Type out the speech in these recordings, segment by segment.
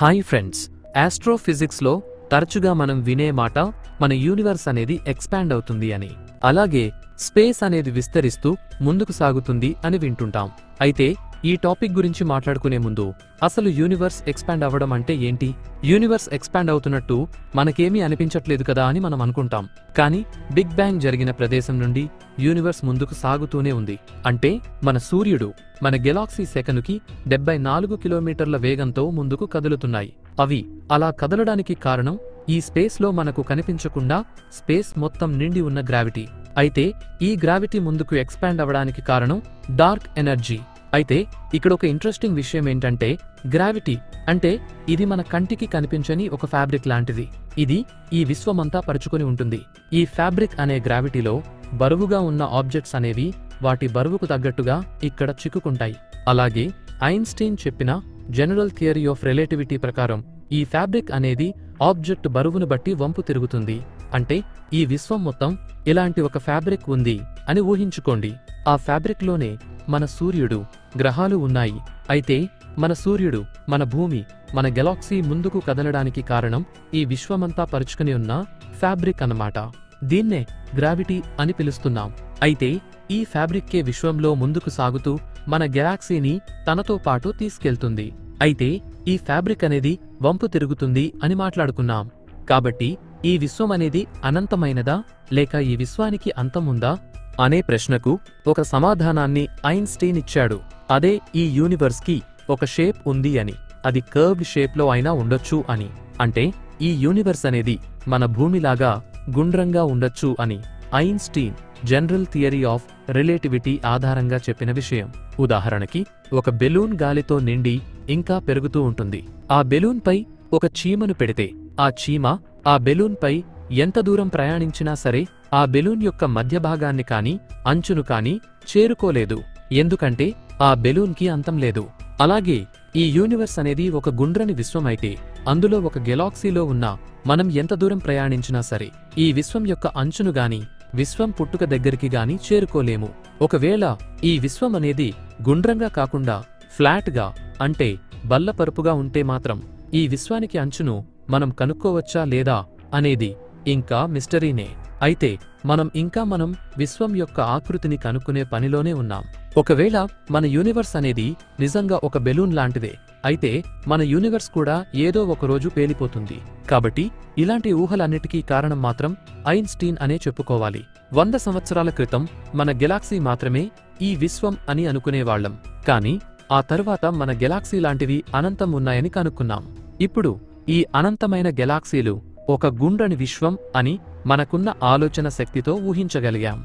Hi friends, ఆస్ట్రోఫిజిక్స్లో తరచుగా మనం వినే మాట మన యూనివర్స్ అనేది ఎక్స్పాండ్ అవుతుంది అని, అలాగే స్పేస్ అనేది విస్తరిస్తూ ముందుకు సాగుతుంది అని వింటుంటాం. అయితే ఈ టాపిక్ గురించి మాట్లాడుకునే ముందు అసలు యూనివర్స్ ఎక్స్పాండ్ అవ్వడం అంటే ఏంటి? యూనివర్స్ ఎక్స్పాండ్ అవుతున్నట్టు మనకేమీ అనిపించట్లేదు కదా అని మనం అనుకుంటాం. కానీ బిగ్ బ్యాంగ్ జరిగిన ప్రదేశం నుండి యూనివర్స్ ముందుకు సాగుతూనే ఉంది. అంటే మన సూర్యుడు, మన గెలాక్సీ సెకనుకి 74 కిలోమీటర్ల వేగంతో ముందుకు కదులుతున్నాయి. అవి అలా కదలడానికి కారణం ఈ స్పేస్లో మనకు కనిపించకుండా స్పేస్ మొత్తం నిండి ఉన్న గ్రావిటీ. అయితే ఈ గ్రావిటీ ముందుకు ఎక్స్పాండ్ అవ్వడానికి కారణం డార్క్ ఎనర్జీ. అయితే ఇక్కడ ఒక ఇంట్రెస్టింగ్ విషయం ఏంటంటే, గ్రావిటీ అంటే ఇది మన కంటికి కనిపించని ఒక ఫ్యాబ్రిక్ లాంటిది. ఇది ఈ విశ్వమంతా పరుచుకొని ఉంటుంది. ఈ ఫ్యాబ్రిక్ అనే గ్రావిటీలో బరువుగా ఉన్న ఆబ్జెక్ట్స్ అనేవి వాటి బరువుకు తగ్గట్టుగా ఇక్కడ చిక్కుకుంటాయి. అలాగే ఐన్స్టీన్ చెప్పిన జనరల్ థియరీ ఆఫ్ రిలేటివిటీ ప్రకారం ఈ ఫ్యాబ్రిక్ అనేది ఆబ్జెక్ట్ బరువును బట్టి వంపు తిరుగుతుంది. అంటే ఈ విశ్వం మొత్తం ఇలాంటి ఒక ఫ్యాబ్రిక్ ఉంది అని ఊహించుకోండి. ఆ ఫ్యాబ్రిక్లోనే మన సూర్యుడు, గ్రహాలు ఉన్నాయి. అయితే మన సూర్యుడు, మన భూమి, మన గెలాక్సీ ముందుకు కదలడానికి కారణం ఈ విశ్వమంతా పరుచుకుని ఉన్న ఫ్యాబ్రిక్ అన్నమాట. దీన్నే గ్రావిటీ అని పిలుస్తున్నాం. అయితే ఈ ఫ్యాబ్రిక్కే విశ్వంలో ముందుకు సాగుతూ మన గెలాక్సీని తనతో పాటు తీసుకెళ్తుంది. అయితే ఈ ఫ్యాబ్రిక్ అనేది వంపు తిరుగుతుంది అని మాట్లాడుకున్నాం. కాబట్టి ఈ విశ్వం అనేది అనంతమైనదా, లేక ఈ విశ్వానికి అంతం ఉందా అనే ప్రశ్నకు ఒక సమాధానాన్ని ఐన్స్టీన్ ఇచ్చాడు. అదే ఈ యూనివర్స్కి ఒక షేప్ ఉంది అని, అది కర్వ్డ్ షేప్లో అయినా ఉండొచ్చు అని. అంటే ఈ యూనివర్స్ అనేది మన భూమిలాగా గుండ్రంగా ఉండొచ్చు అని Einstein general theory of relativity ఆధారంగా చెప్పిన విషయం. ఉదాహరణకి, ఒక బెలూన్ గాలితో నిండి ఇంకా పెరుగుతూ ఉంటుంది. ఆ బెలూన్పై ఒక చీమను పెడితే ఆ చీమ ఆ బెలూన్పై ఎంత దూరం ప్రయాణించినా సరే ఆ బెలూన్ యొక్క మధ్య భాగాన్ని కానీ అంచును కానీ చేరుకోలేదు. ఎందుకంటే ఆ బెలూన్కి అంతం లేదు. అలాగే ఈ యూనివర్స్ అనేది ఒక గుండ్రని విశ్వమైతే అందులో ఒక గెలాక్సీలో ఉన్న మనం ఎంత దూరం ప్రయాణించినా సరే ఈ విశ్వం యొక్క అంచును గాని, విశ్వం పుట్టుక దగ్గరికి గాని చేరుకోలేము. ఒకవేళ ఈ విశ్వం అనేది గుండ్రంగా కాకుండా ఫ్లాట్గా, అంటే బల్లపరుపుగా ఉంటే మాత్రం ఈ విశ్వానికి అంచును మనం కనుక్కోవచ్చా లేదా అనేది ఇంకా మిస్టరీనే. అయితే మనం విశ్వం యొక్క ఆకృతిని కనుక్కునే పనిలోనే ఉన్నాం. ఒకవేళ మన యూనివర్స్ అనేది నిజంగా ఒక బెలూన్ లాంటిదే అయితే మన యూనివర్స్ కూడా ఏదో ఒకరోజు పేలిపోతుంది. కాబట్టి ఇలాంటి ఊహలన్నిటికీ కారణం మాత్రం ఐన్స్టీన్ అనే చెప్పుకోవాలి. 100 సంవత్సరాల క్రితం మన గెలాక్సీ మాత్రమే ఈ విశ్వం అని అనుకునేవాళ్లం. కానీ ఆ తరువాత మన గెలాక్సీ లాంటివి అనంతం ఉన్నాయని కనుక్కున్నాం. ఇప్పుడు ఈ అనంతమైన గెలాక్సీలు ఒక గుండ్రని విశ్వం అని మనకున్న ఆలోచన శక్తితో ఊహించగలిగాం.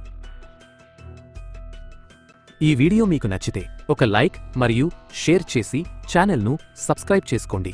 ఈ వీడియో మీకు నచ్చితే ఒక లైక్ మరియు షేర్ చేసి ఛానల్ను సబ్స్క్రైబ్ చేసుకోండి.